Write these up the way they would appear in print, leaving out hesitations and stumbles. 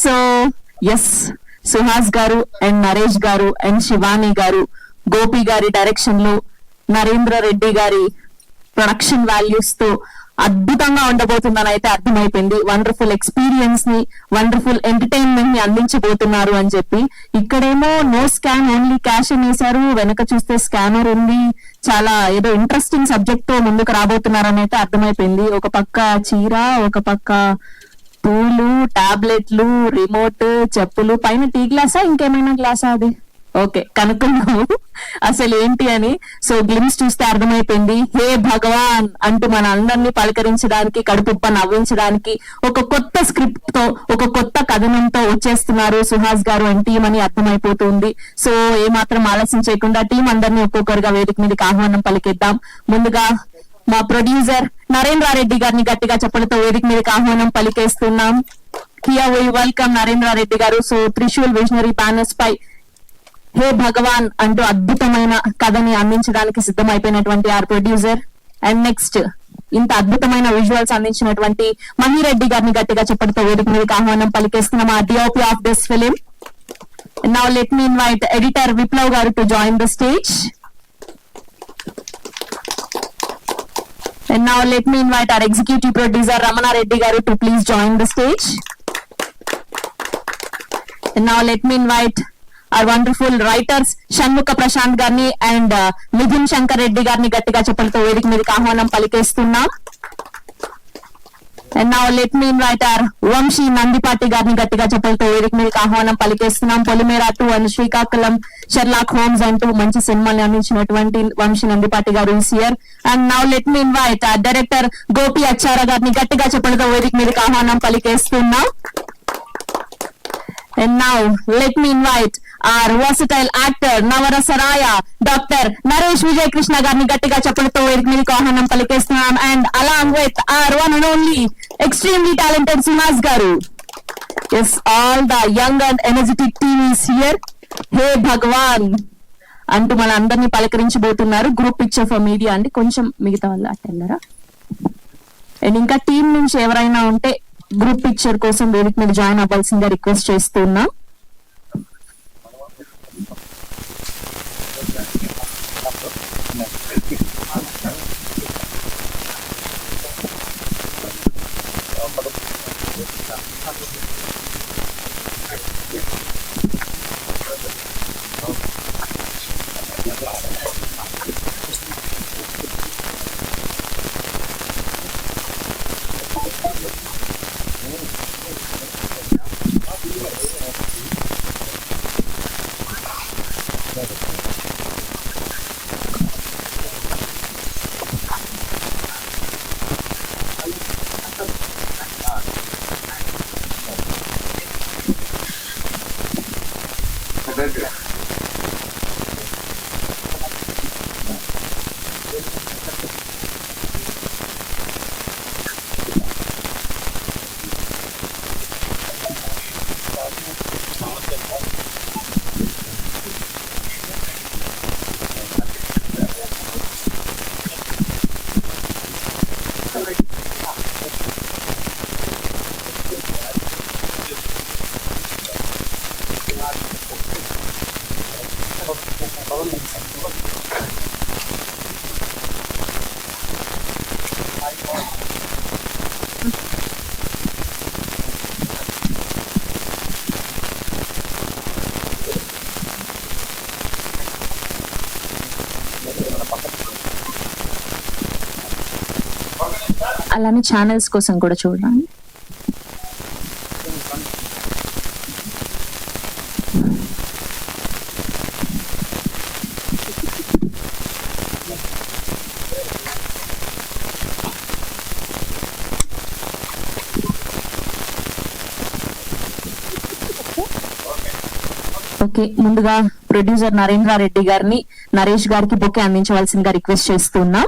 So yes, Suhas గారు and Naresh గారు and Shivani గారు, గోపి గారి డైరెక్షన్ లో, నరేంద్ర రెడ్డి గారి ప్రొడక్షన్ వాల్యూస్ తో అద్భుతంగా ఉండబోతుందని అయితే అర్థమైపోయింది. వండర్ఫుల్ ఎక్స్పీరియన్స్ ని, వండర్ఫుల్ ఎంటర్టైన్మెంట్ ని అందించబోతున్నారు అని చెప్పి. ఇక్కడేమో నో స్కామ్ ఓన్లీ క్యాష్ అని వేశారు, వెనక చూస్తే స్కానర్ ఉంది. చాలా ఏదో ఇంట్రెస్టింగ్ సబ్జెక్ట్ తో ముందుకు రాబోతున్నారని అయితే అర్థమైపోయింది. ఒక పక్క చీర, ఒక పక్క పూలు, టాబ్లెట్లు, రిమోట్, చెప్పులు, పైన టీ గ్లాసా ఇంకేమైనా గ్లాసా అది? ఓకే, కనుక్కున్నాము అసలు ఏంటి అని. సో గ్లిమ్స్ చూస్తే అర్థమైపోయింది. హే భగవాన్ అంటూ మన అందరినీ పలకరించడానికి, కడుపుప్ప నవ్వించడానికి ఒక కొత్త స్క్రిప్ట్ తో, ఒక కొత్త కథనంతో వచ్చేస్తున్నారు సుహాస్ గారు అండ్ టీం అని అర్థమైపోతుంది. సో ఏమాత్రం ఆలస్యం చేయకుండా టీం అందరినీ ఒక్కొక్కరుగా వేదిక మీదకి ఆహ్వానం పలికిద్దాం. ముందుగా మా ప్రొడ్యూసర్ నరేంద్రారెడ్డి గారిని గట్టిగా చెప్పలతో వేదిక మీదకి ఆహ్వానం పలికేస్తున్నాం. హియర్ వి వెల్కమ్ నరేంద్రారెడ్డి గారు. సో త్రిశూల్ విజనరీ బ్యానర్స్ పై హే భగవాన్ అంటూ అద్భుతమైన కథని అందించడానికి సిద్ధమైపోయినటువంటి ఆర్ ప్రొడ్యూసర్. అండ్ నెక్స్ట్ ఇంత అద్భుతమైన విజువల్స్ అందించినటువంటి మహిరెడ్డి గారిని గట్టిగా చెప్పడంతో వేదిక మీదకి ఆహ్వానం పలికేస్తున్నాం. ఆ DOP of this film. Now let me invite editor Viplav గారు to join the stage. And now let me invite our executive producer Ramana Reddy garu to please join the stage. And now let me invite our wonderful writers Shanmukha Prashant garni and Midhun Shankar Reddy garni gattiga cheppalto vedika meediki ఆహ్వానం పలికేస్తున్నాం. And now let me invite our Vamshi Nandipati garni gattiga cheppalto vedika meediki ఆహ్వానం పలికేస్తున్నాం. Polimera 2 and Srikakulam Sherlock Holmes అంటూ మంచి సినిమాని అందించినటువంటి వంశీ నందిపాటి గారు is here. And now let me invite our director Gopi అచ్చారా గారిని గట్టిగా చెప్పడంతో వేదిక మీదకి ఆహ్వానం పలికేస్తున్నాం. And now let me invite our versatile actor Navarasaraya Dr. Naresh Vijay Krishna గారిని గట్టిగా చెప్పడంతో వేదిక మీదకి ఆహ్వానం పలికేస్తున్నాం. And along with our one and only extremely talented Suhas garu. Yes, all the young and energetic team is here. హే భగవాన్ అంటూ మన అందరినీ పలకరించబోతున్నారు. Group picture for media అండి, కొంచెం మిగతా వాళ్ళు అటెండరా. అండ్ ఇంకా టీం నుంచి ఎవరైనా ఉంటే గ్రూప్ పిక్చర్ కోసం వేదిక మీద జాయిన్ అవ్వాల్సిందిగా రిక్వెస్ట్ చేస్తున్నాం. అలానే ఛానల్స్ కోసం కూడా చూడండి. ఓకే, ముందుగా ప్రొడ్యూసర్ నరేంద్రారెడ్డి గారిని నరేష్ గారికి బొకే అందించవలసిందిగా రిక్వెస్ట్ చేస్తున్నా.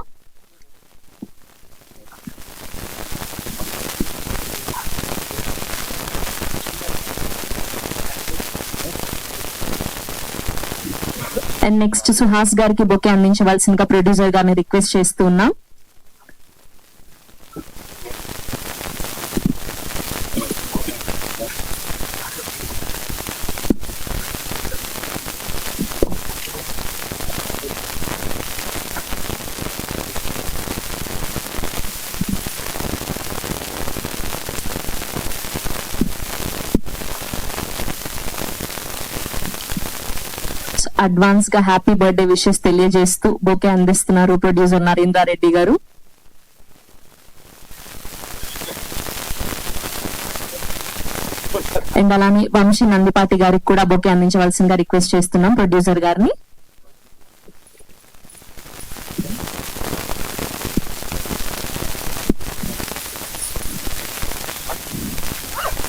అండ్ నెక్స్ట్ సుహాస్ గారికి బొకే అందించవలసిందిగా ప్రొడ్యూసర్ గారిని రిక్వెస్ట్ చేస్తున్నా. అడ్వాన్స్ గా హ్యాపీ బర్త్డే విషెస్ తెలియజేస్తూ బొకే అందిస్తున్నారు ప్రొడ్యూసర్ నరేంద్రారెడ్డి గారు. అండ్ అలానే వంశీ నందిపాటి గారికి కూడా బొకే అందించవలసిందిగా రిక్వెస్ట్ చేస్తున్నాం ప్రొడ్యూసర్ గారిని.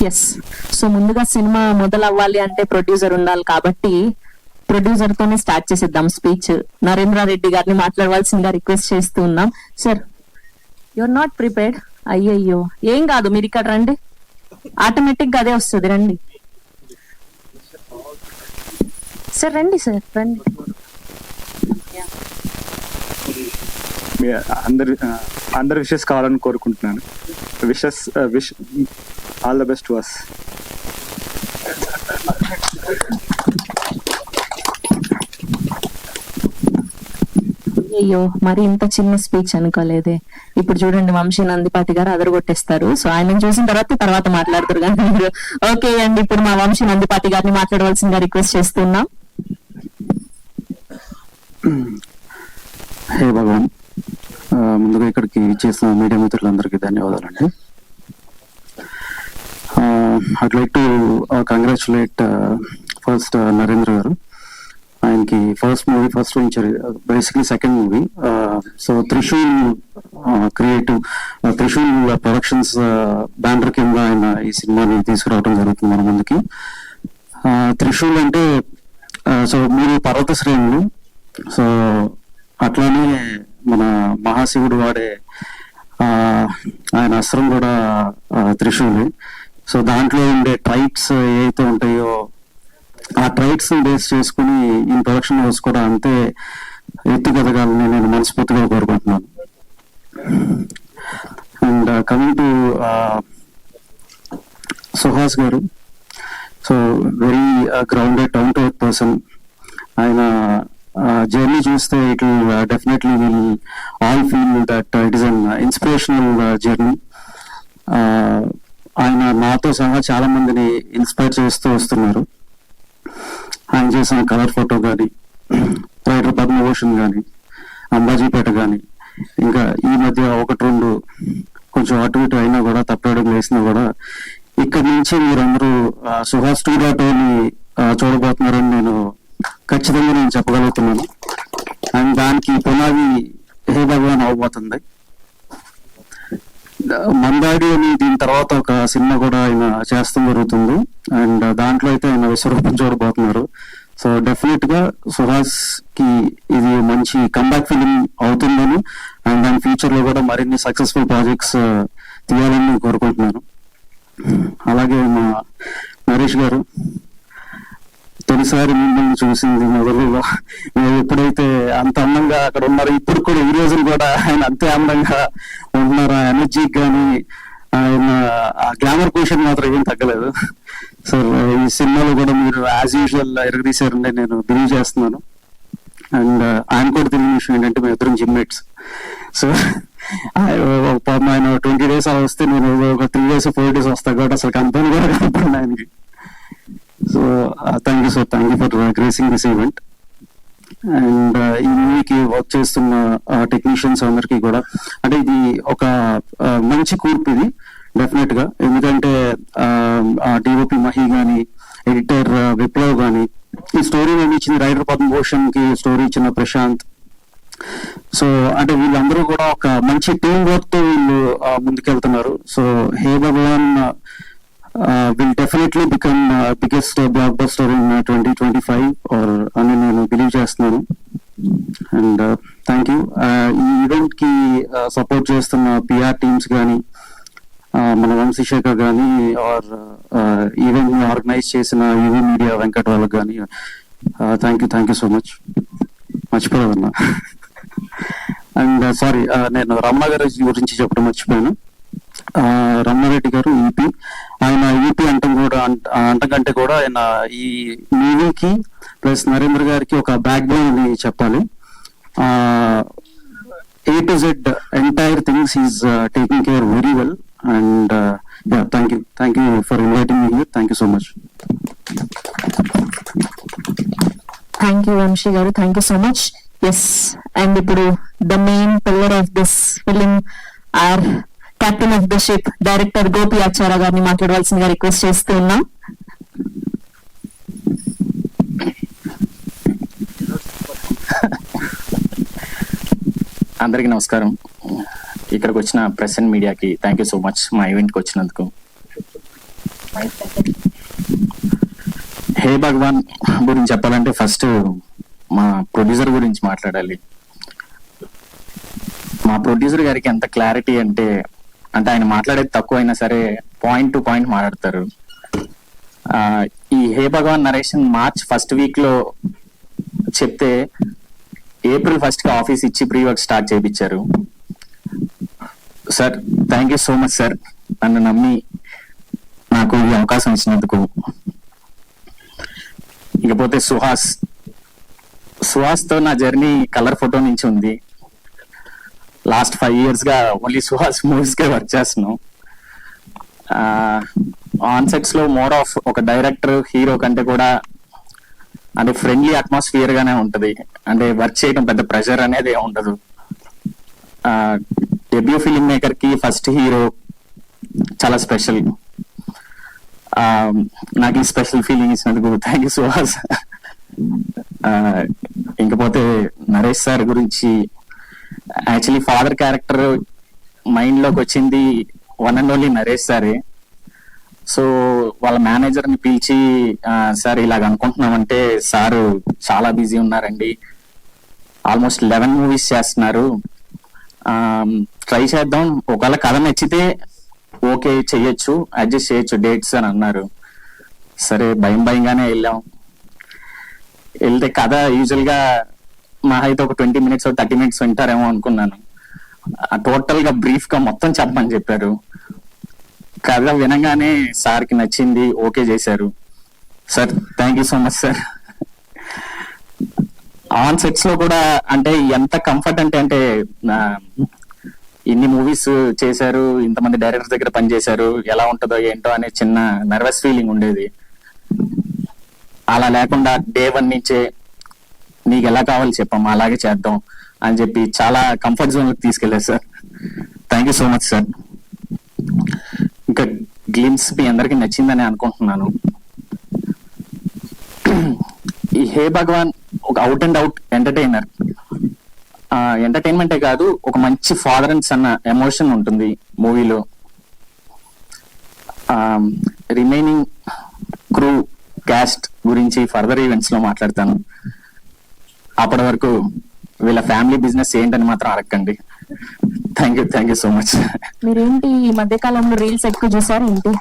ఎస్, సో ముందుగా సినిమా మొదలవ్వాలి అంటే ప్రొడ్యూసర్ ఉండాలి కాబట్టి ప్రొడ్యూసర్ తోనే స్టార్ట్ చేసేద్దాం స్పీచ్. నరేంద్రారెడ్డి గారిని మాట్లాడవలసిందిగా రిక్వెస్ట్ చేస్తూ ఉన్నాం. Sir, your not prepared. అయ్యయ్యో, ఏం కాదు, మీరు ఇక్కడ రండి, ఆటోమేటిక్ గా అదే వస్తుంది. రండి సార్, రండి సార్, రండి. అందరి విషెస్ కావాలని కోరుకుంటున్నాను. Wish all the best to us. అయ్యో, మరి ఇంత చిన్న స్పీచ్ అనుకోలేదే. ఇప్పుడు చూడండి, వంశీ నందిపాటి గారు అదరగొట్టేస్తారు. సో ఆయన చూసిన తర్వాత మాట్లాడుతారు కానీ మీరు. ఓకే అండి, ఇప్పుడు మా వంశీ నందిపాటి గారిని మాట్లాడవలసిందిగా రిక్వెస్ట్ చేస్తున్నాం. హే భగవాన్, ముందుగా ఇక్కడికి చేసిన మీడియా మిత్రులందరికీ ధన్యవాదాలండి. I'd like to congratulate first Narendra garu. ఆయనకి first movie first venture, basically second movie. So Trishul creative, Trishul productions banner కింద ఆయన ఈ సినిమాని తీసుకురావడం జరుగుతుంది మన ముందుకి. త్రిశూల్ అంటే సో మూడు పర్వత శ్రేణులు. సో అట్లానే మన మహాశివుడు వాడే ఆయన అస్త్రం కూడా త్రిశూలే. సో దాంట్లో ఉండే ట్రైట్స్ ఏవైతే ఉంటాయో ఆ ట్రైట్స్ బేస్ చేసుకుని ఈ ప్రొడక్షన్ హౌస్ కూడా అంతే ఎత్తుకెదగాలని నేను మనస్ఫూర్తిగా కోరుకుంటున్నాను. అండ్ కమింగ్ టు సుహాస్ గారు, so very grounded, down to earth person. ఆయన జర్నీ చూస్తే it will definitely will all feel that it is an inspirational journey. ఆయన నాతో సహా చాలా మందిని ఇన్స్పైర్ చేస్తూ వస్తున్నారు. ఆయన చేసిన కలర్ ఫోటో కానీ, రైటర్ పద్మభూషణ్ కానీ, అంబాజీపేట కానీ, ఇంకా ఈ మధ్య ఒకటి రెండు కొంచెం అటు ఇటు అయినా కూడా, తప్పడుగులు వేసినా కూడా, ఇక్కడి నుంచి మీరందరూ సుహాస్ 2.0ని చూడబోతున్నారని నేను ఖచ్చితంగా నేను చెప్పగలుగుతున్నాను. అండ్ దానికి పునాది హే భగవాన్ అవబోతుంది. మందాడి అని దీని తర్వాత ఒక సినిమా కూడా ఆయన చేస్తాం జరుగుతుంది. అండ్ దాంట్లో అయితే ఆయన విశ్వరూపం చూడబోతున్నారు. సో డెఫినెట్ గా సుహాస్ కి ఇది మంచి కంబ్యాక్ ఫిలిం అవుతుందని, అండ్ దాని ఫ్యూచర్ లో కూడా మరిన్ని సక్సెస్ఫుల్ ప్రాజెక్ట్స్ తీయాలని నేను కోరుకుంటున్నాను. అలాగే మా నరేష్ గారు, తొలిసారి మిమ్మల్ని చూసింది మొదలులో మీరు ఎప్పుడైతే అంత అందంగా అక్కడ ఉన్నారో, ఇప్పుడు కూడా ఈ రోజులు కూడా ఆయన అంతే అందంగా ఉంటున్నారు. ఆ ఎనర్జీకి కానీ ఆయన ఆ గ్లామర్ క్వశ్చన్ మాత్రం ఏం తగ్గలేదు. సో ఈ సినిమాలో కూడా మీరు యాజ్ యూజువల్ ఎరగదీశారని నేను బిలీవ్ చేస్తున్నాను. అండ్ ఆయన కూడా తెలియని విషయం ఏంటంటే మేము ఇద్దరం జిమ్ మేట్స్. సో ఆయన 20 days అలా వస్తే నేను ఒక 3 days 4 days వస్తా కాబట్టి అసలు కంపెనీ కూడా కనపడింది ఆయనకి. So thank you sir, thank you for gracing this event. And ఈ మూవీకి వర్క్ చేస్తున్న టెక్నీషియన్స్ అందరికీ కూడా, అంటే ఇది ఒక మంచి కూర్పు ఇది డెఫినెట్ గా. ఎందుకంటే డిఓపి మహి గాని, ఎడిటర్ విప్లవ్ గాని, ఈ స్టోరీ నేను ఇచ్చింది రైటర్ పద్మభూషణ్ కి, స్టోరీ ఇచ్చిన ప్రశాంత్. సో అంటే వీళ్ళందరూ కూడా ఒక మంచి టీం వర్క్ తో వీళ్ళు ముందుకెళ్తున్నారు. So hey Bhagwan will definitely become biggest blockbuster in 2025 అని నేను బిలీవ్ చేస్తున్నాను. And thank you. ఈ ఈవెంట్ కి సపోర్ట్ చేస్తున్న పిఆర్ టీమ్స్ కానీ, మన వంశీశేఖర్ కానీ, ఆర్ ఈవెంట్ ని ఆర్గనైజ్ చేసిన యువి మీడియా వెంకట్ వాళ్ళకి కానీ thank you so much. మర్చిపోయాదన్నా. And sorry, నేను రమణ గారి గురించి చెప్పడం మర్చిపోయాను. రమణారెడ్డి గారు ఈపీ, ఆయన ఈపీ అంటకంటే కూడా ఆయన ఈ మూవీకి ప్లస్ నరేంద్ర గారికి ఒక బ్యాక్ బోన్ అని చెప్పాలి. A to Z entire things is taking care very well. And thank you for inviting me here. Thank you so much. Thank you Vamshi గారు, thank you so much. Yes, and ఇప్పుడు the main pillar of this film, our captain of the ship, director Gopi Acharya గారిని మాట్లాడవలసిందిగా request చేస్తూ ఉన్నాం. అందరికీ నమస్కారం. ఇక్కడికి వచ్చిన ప్రెస్ అండ్ మీడియాకి థ్యాంక్ యూ సో మచ్ మా ఈవెంట్కి వచ్చినందుకు. హే భగవాన్ గురించి చెప్పాలంటే ఫస్ట్ మా ప్రొడ్యూసర్ గురించి మాట్లాడాలి. మా ప్రొడ్యూసర్ గారికి ఎంత క్లారిటీ అంటే ఆయన మాట్లాడేది తక్కువ అయినా సరే పాయింట్ టు పాయింట్ మాట్లాడతారు. ఈ హే భగవాన్ నరేషన్ మార్చ్ ఫస్ట్ వీక్ లో చెప్తే ఏప్రిల్ 1 కి ఆఫీస్ ఇచ్చి ప్రీ వర్క్ స్టార్ట్ చేయించారు. Sir thank you so much sir, నన్ను నమ్మి నాకు ఈ అవకాశం ఇచ్చినందుకు. ఇకపోతే సుహాస్ తో నా జర్నీ కలర్ ఫోటో నుంచి ఉంది. లాస్ట్ 5 years గా ఓన్లీ సుహాస్ మూవీస్ కే వర్క్ చేస్తున్నాం. ఆన్ సెట్స్ లో మోర్ ఆఫ్ ఒక డైరెక్టర్ హీరో కంటే కూడా అంటే ఫ్రెండ్లీ అట్మాస్ఫియర్ గానే ఉంటది. అంటే వర్క్ చేయడం పెద్ద ప్రెషర్ అనేది ఉండదు. డెబ్యూ ఫిలిం మేకర్ కి ఫస్ట్ హీరో చాలా స్పెషల్. నాకు ఈ స్పెషల్ ఫీలింగ్ ఇచ్చినందుకు థ్యాంక్ యూ సుహాస్. ఇంకపోతే నరేష్ సార్ గురించి, యాక్చువల్లీ ఫాదర్ క్యారెక్టర్ మైండ్ లోకి వచ్చింది వన్ అండ్ ఓన్లీ నరేష్ సారే. సో వాళ్ళ మేనేజర్ ని పిలిచి సార్ ఇలాగ అనుకుంటున్నామంటే, సారు చాలా బిజీ ఉన్నారండి, ఆల్మోస్ట్ 11 movies చేస్తున్నారు, ట్రై చేద్దాం, ఒకవేళ కథ నచ్చితే ఓకే చెయ్యొచ్చు, అడ్జస్ట్ చేయొచ్చు డేట్స్ అని అన్నారు. సరే భయంగానే వెళ్తే కథ యూజువల్ గా మా అయితే ఒక 20 minutes 30 minutes వింటారేమో అనుకున్నాను. టోటల్ గా బ్రీఫ్ గా మొత్తం చెప్పమని చెప్పారు. కథ వినగానే సార్ కి నచ్చింది, ఓకే చేశారు. Sir thank you so much sir. On sets లో కూడా అంటే ఎంత కంఫర్ట్ అంటే ఇన్ని మూవీస్ చేశారు, ఇంతమంది డైరెక్టర్స్ దగ్గర పనిచేశారు, ఎలా ఉంటుందో ఏంటో అనే చిన్న నర్వస్ ఫీలింగ్ ఉండేది. అలా లేకుండా డే 1 నుంచే నీకు ఎలా కావాలి చెప్పమ్మా అలాగే చేద్దాం అని చెప్పి చాలా కంఫర్ట్ జోన్ లోకి తీసుకెళ్లారు sir. Thank you so much sir. ఇంకా గ్లిమ్స్ మీ అందరికి నచ్చిందని అనుకుంటున్నాను. ఈ హే భగవాన్ ఒక అవుట్ అండ్ అవుట్ ఎంటర్టైనర్. ఎంటర్టైన్మెంటే కాదు, ఒక మంచి ఫాదర్ అండ్ సన్ ఎమోషన్ ఉంటుంది మూవీలో. రిమైనింగ్ క్రూ క్యాస్ట్ గురించి ఫర్దర్ ఈవెంట్స్ లో మాట్లాడతాను. అప్పటి వరకు వీళ్ళ ఫ్యామిలీ బిజినెస్ ఏంటని మాత్రం అడగండి. Thank you so much. మీరేంటి ఈ మధ్య కాలంలో రీల్స్ ఎక్కువ చూసారు ఏంటి?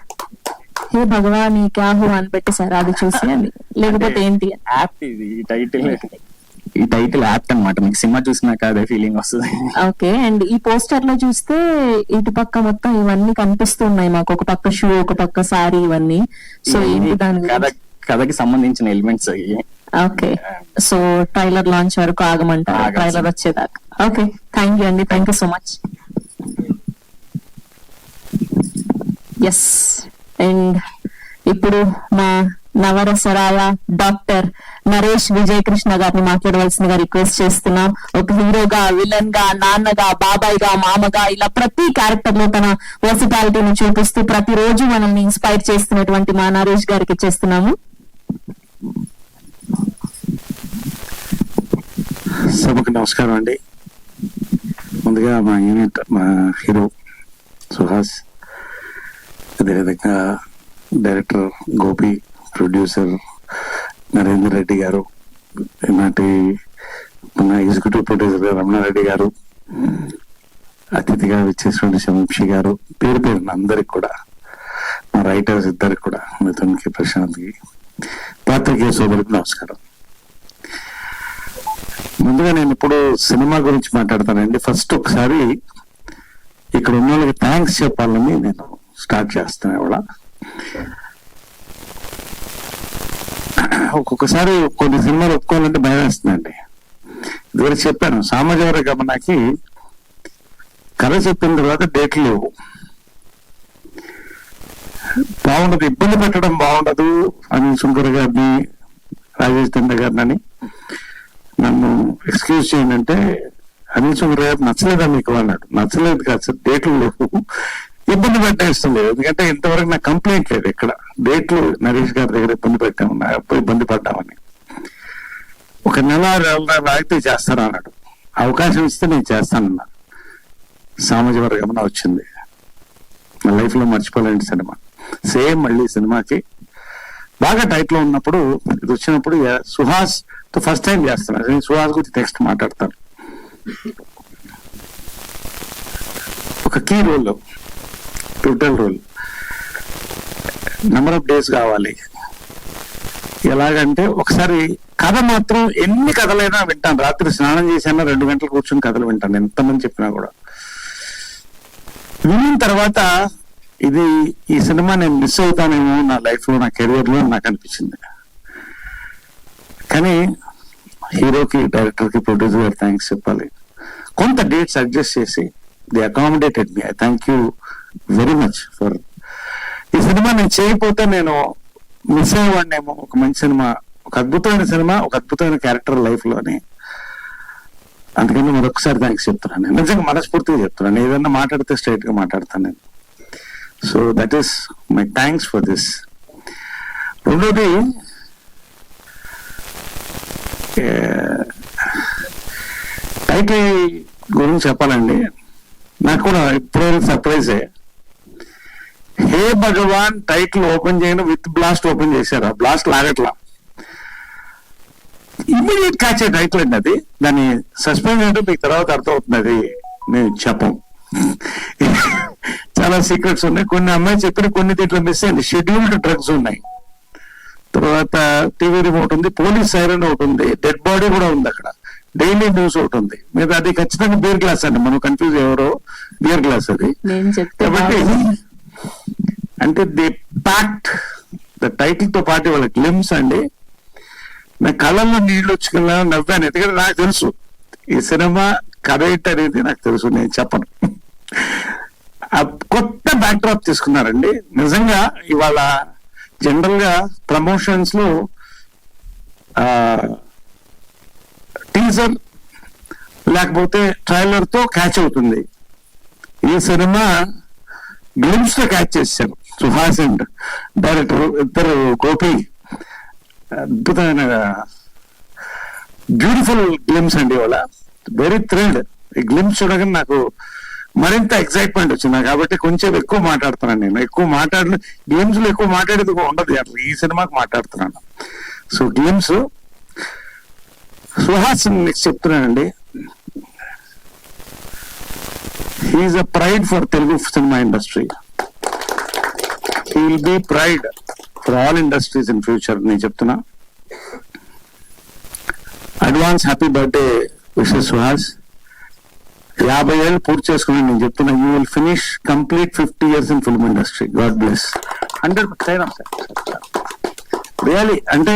హే భగవాన్ క్యా హు అని పెట్టేశారు, అది చూసి అని, లేకపోతే ఏంటి? యాప్ ఇది, ఈ టైటిల్ యాప్ట్ అనమాట. మీకు సినిమా చూసినాక అదే ఫీలింగ్ వస్తుంది. ఓకే, అండ్ ఈ పోస్టర్ లో చూస్తే ఇటు పక్క మొత్తం ఇవన్నీ కనిపిస్తున్నాయి మాకు, ఒక పక్క షూ, ఒక పక్క సారీ, ఇవన్నీ. సో ఏంటి దాని కథకి సంబంధించిన ఎలిమెంట్స్ అయ్యి. ఓకే, సో ట్రైలర్ లాంచ్ వరకు ఆగమంటారు, ట్రైలర్ వచ్చేదాకా. ఓకే, థ్యాంక్ యూ అండి, thank you so much. Yes, and ఇప్పుడు మా నవరసరాయ డాక్టర్ నరేష్ విజయ్ కృష్ణ గారిని మాట్లాడవలసిందిగా రిక్వెస్ట్ చేస్తున్నాం. ఒక హీరోగా, విలన్ గా, నాన్నగా, బాబాయ్ గా, మామగా, ఇలా ప్రతి క్యారెక్టర్ లో తన వర్సిటాలిటీని చూపిస్తూ ప్రతిరోజు మనల్ని ఇన్స్పైర్ చేస్తున్నటువంటి మా నరేష్ గారికి ఇచ్చేస్తున్నాము. సభకు నమస్కారం అండి. ముందుగా మా యూనిట్, మా హీరో సుహాస్, అదేవిధంగా డైరెక్టర్ గోపి, ప్రొడ్యూసర్ నరేంద్ర రెడ్డి గారు, ఈనాటి మన ఎగ్జిక్యూటివ్ ప్రొడ్యూసర్ రమణారెడ్డి గారు, అతిథిగా వచ్చేసినటువంటి వంశీ గారు, పేరు పేరున అందరికి కూడా, మా రైటర్స్ ఇద్దరికి కూడా, మిథున్కి, ప్రశాంత్కి, పాత్రికేయ సోదరులకు నమస్కారం. ముందుగా నేను ఇప్పుడు సినిమా గురించి మాట్లాడతానండి. ఫస్ట్ ఒకసారి ఇక్కడ ఉన్న వాళ్ళకి థ్యాంక్స్ చెప్పాలని నేను స్టార్ట్ చేస్తాను. కూడా ఒక్కొక్కసారి కొన్ని సినిమాలు ఒప్పుకోవాలంటే భయం వేస్తుందండి. ఇదివరకు చెప్పాను, సామాజిక గమనాకి కథ చెప్పిన తర్వాత డేట్లు లేవు, బాగుండదు, ఇబ్బంది పెట్టడం బాగుండదు అని శంకర్ గారిని, రాజేష్ చంద్ర గారిని నన్ను ఎక్స్క్యూజ్ చేయండి అంటే అనిల్ చంద్ర గారు నచ్చలేదా మీకు అన్నాడు. నచ్చలేదు కాదు సార్, డేట్లు లేవు, ఇబ్బంది పెట్టడం ఇష్టం లేదు. ఎందుకంటే ఇంతవరకు నాకు కంప్లైంట్ లేదు ఇక్కడ, డేట్లు నరేష్ గారి దగ్గర ఇబ్బంది పెట్టాము, నా అప్పుడు ఇబ్బంది పడ్డామని. ఒక నెల రాగితే చేస్తారా అన్నాడు. అవకాశం ఇస్తే నేను చేస్తానన్నా. సామాజిక వర్గమన వచ్చింది, నా లైఫ్ లో మర్చిపోలేని సినిమా. సేమ్ మళ్ళీ సినిమాకి బాగా టైట్ లో ఉన్నప్పుడు ఇది వచ్చినప్పుడు సుహాస్ తో ఫస్ట్ టైం చేస్తున్నాను. నేను సుహాస్ గురించి నెక్స్ట్ మాట్లాడతాను. ఒక key role, pivotal role, number of days కావాలి. ఎలాగంటే ఒకసారి కథ మాత్రం ఎన్ని కథలైనా వింటాను. రాత్రి స్నానం చేసినా 2 గంటలు కూర్చొని కథలు వింటాను, ఎంతమంది చెప్పినా కూడా. విన్న తర్వాత ఈ సినిమా నేను మిస్ అవుతానేమో నా లైఫ్ లో, నా కెరీర్ లో నాకు అనిపించింది. కానీ హీరోకి, డైరెక్టర్ కి, ప్రొడ్యూసర్ గారు థ్యాంక్స్ చెప్పాలి. కొంత డేట్స్ అడ్జస్ట్ చేసి the accommodated me. I thank you very much for. ఈ సినిమా నేను చేయకపోతే నేను మిస్ అయ్యేవాడినేమో. ఒక మంచి సినిమా, ఒక అద్భుతమైన సినిమా, ఒక అద్భుతమైన క్యారెక్టర్ లైఫ్ లోని. అందుకని మరొకసారి థ్యాంక్స్ చెప్తున్నాను. నేను నిజంగా మనస్ఫూర్తిగా చెప్తున్నాను. ఏదన్నా మాట్లాడితే స్ట్రైట్ గా మాట్లాడతాను నేను. So that is my thanks for this. రెండోది, టైటిల్ గురించి చెప్పాలండి. నాకు కూడా ఇప్పుడు సర్ప్రైజే. హే భగవాన్ టైటిల్ ఓపెన్ చేయడం విత్ బ్లాస్ట్ ఓపెన్ చేశారు. ఆ బ్లాస్ట్ లాగట్లా, ఇమ్మీడియట్ క్యాచ్ అయ్యే టైటిల్ అండి అది. దాన్ని సస్పెండ్ చేయడం మీకు తర్వాత అర్థమవుతుంది, అది నేను చెప్పం. చాలా సీక్రెట్స్ ఉన్నాయి. కొన్ని అమ్మాయి చెప్పిన కొన్ని దీంట్లో మిస్ అయింది. షెడ్యూల్డ్ డ్రగ్స్ ఉన్నాయి, తర్వాత టీవీ రిమోట్ ఉంది, పోలీస్ సైరన్ ఒకటి ఉంది, డెడ్ బాడీ కూడా ఉంది అక్కడ, డైలీ న్యూస్ ఒకటి ఉంది. మీరు అది ఖచ్చితంగా బీర్ గ్లాస్ అండి, మనం కన్ఫ్యూజ్ ఎవరో బీర్ గ్లాస్ అది. కాబట్టి అంటే ది ప్యాక్ట్ ద టైటిల్ తో పాటు వాళ్ళ గ్లిమ్స్ అండి. నా కళ్ళల్లో నీళ్ళు వచ్చుకున్నా నవ్వాను. ఎందుకంటే నాకు తెలుసు ఈ సినిమా కథ ఏంటి అనేది నాకు తెలుసు, నేను చెప్పను. కొత్త బ్యాక్ డ్రాప్ తీసుకున్నారండి నిజంగా. ఇవాళ జనరల్ గా ప్రమోషన్స్ లో టీజర్ లేకపోతే ట్రైలర్ తో క్యాచ్ అవుతుంది. ఈ సినిమా గ్లిమ్స్ తో క్యాచ్ చేశారు. సుహాస్ అండ్ డైరెక్టర్ ఇద్దరు గోపి, అద్భుతమైన బ్యూటిఫుల్ గ్లిమ్స్ అండి. ఇవాళ వెరీ థ్రిల్డ్. ఈ గ్లిమ్స్ చూడగానే నాకు మరింత ఎక్సైట్మెంట్ వచ్చింది. కాబట్టి కొంచెం ఎక్కువ మాట్లాడుతున్నాను నేను. ఎక్కువ గ్లిమ్స్ లో ఎక్కువ మాట్లాడేది ఉండదు, అట్లా ఈ సినిమాకి మాట్లాడుతున్నాను. సో గ్లిమ్స్ సుహాస్ నెక్స్ట్ చెప్తున్నానండి. He is a pride for Telugu cinema industry. He will be pride for all industries in future. నేను చెప్తున్నా. Advance happy birthday wishes Suhas. 50 ఏళ్ళు పూర్తి చేసుకుని నేను చెప్తున్నా. You will finish complete 50 years in film industry. God bless. 100% really. అంటే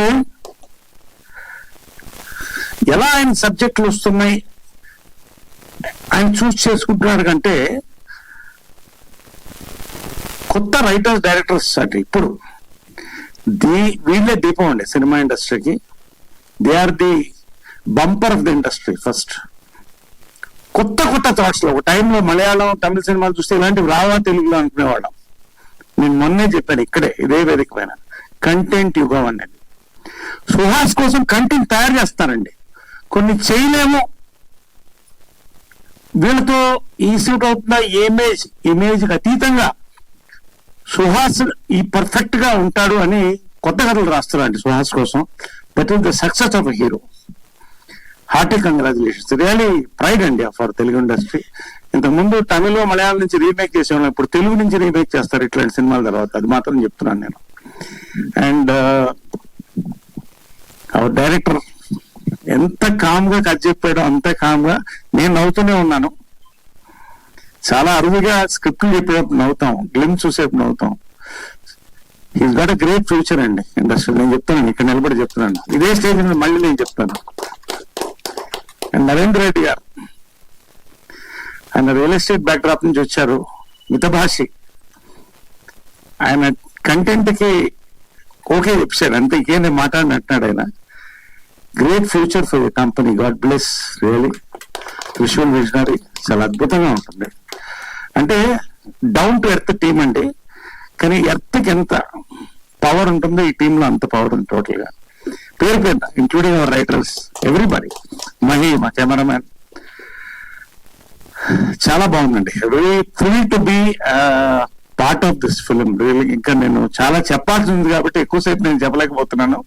ఎలా ఆయన సబ్జెక్టులు వస్తున్నాయి, ఆయన చూస్ చేసుకుంటున్నారు కంటే కొత్త రైటర్స్, డైరెక్టర్స్ అంటే ఇప్పుడు వీళ్ళే దీపం అండి సినిమా ఇండస్ట్రీకి. They are the bumper of the industry. First కొత్త థాట్స్ లో. ఒక టైంలో మలయాళం, తమిళ సినిమాలు చూస్తే ఇలాంటివి రావా తెలుగులో అనుకునేవాళ్ళం. నేను మొన్నే చెప్పాను ఇక్కడే ఇదే వేదిక పైన, కంటెంట్ యుగం అనేది. సుహాస్ కోసం కంటెంట్ తయారు చేస్తారండి. కొన్ని చేయలేము, వీళ్ళతో ఈ సూట్ అవుతుందా, ఇమేజ్ అతీతంగా సుహాస్ ఈ పర్ఫెక్ట్ గా ఉంటాడు అని కొత్త కథలు రాస్తారండి సుహాస్ కోసం. That is the success of a hero. Hearty congratulations. Really pride అండి ఫర్ తెలుగు ఇండస్ట్రీ. ఇంతకుముందు తమిళ, మలయాళం నుంచి రీమేక్ చేసేవాళ్ళం, ఇప్పుడు తెలుగు నుంచి రీమేక్ చేస్తారు ఇట్లాంటి సినిమాల తర్వాత. అది మాత్రం చెప్తున్నాను నేను. అండ్ అవర్ డైరెక్టర్ ఎంత కామ్ గా కథ చెప్పాడో అంతే కామ్ గా నేను నవ్వుతూనే ఉన్నాను. చాలా అరువుగా స్క్రిప్ట్లు చెప్పేటప్పుడు నవ్వుతాం, గ్లిమ్స్ చూసేప్పుడు నవ్వుతాం. He's got a great future అండి ఇండస్ట్రీ. నేను చెప్తున్నాను, ఇక్కడ నిలబడి చెప్తున్నాను, ఇదే స్టేజ్ మీద మళ్ళీ నేను చెప్తాను. అండ్ నరేంద్ర రెడ్డి గారు, ఆయన రియల్ ఎస్టేట్ బ్యాక్డ్రాప్ నుంచి వచ్చారు, మితభాషి. ఆయన కంటెంట్ కి ఓకే చెప్పాడు అంతే, ఇంకేం మాట్లాడినట్టున్నాడు ఆయన. Great future for the company. God bless really. Visual visionary చాలా అద్భుతంగా ఉంటుంది. అంటే డౌన్ టు ఎర్త్ టీం అండి, కానీ ఎర్త్కి ఎంత పవర్ ఉంటుందో ఈ టీంలో అంత పవర్ ఉంది టోటల్ గా. పేరు పేరు including our writers, everybody, Mahi మా కెమెరామ్యాన్. చాలా బాగుందండి. Very thrill to be part of this film really. ఇంకా నేను చాలా చెప్పాల్సి ఉంది కాబట్టి ఎక్కువసేపు నేను చెప్పలేకపోతున్నాను.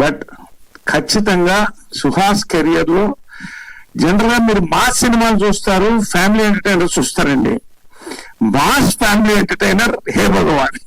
బట్ ఖచ్చితంగా సుహాస్ కెరియర్ లో జనరల్ గా మీరు మాస్ సినిమాలు చూస్తారు, ఫ్యామిలీ ఎంటర్టైనర్ చూస్తారండి. మాస్ ఫ్యామిలీ ఎంటర్టైనర్ హే భగవాన్.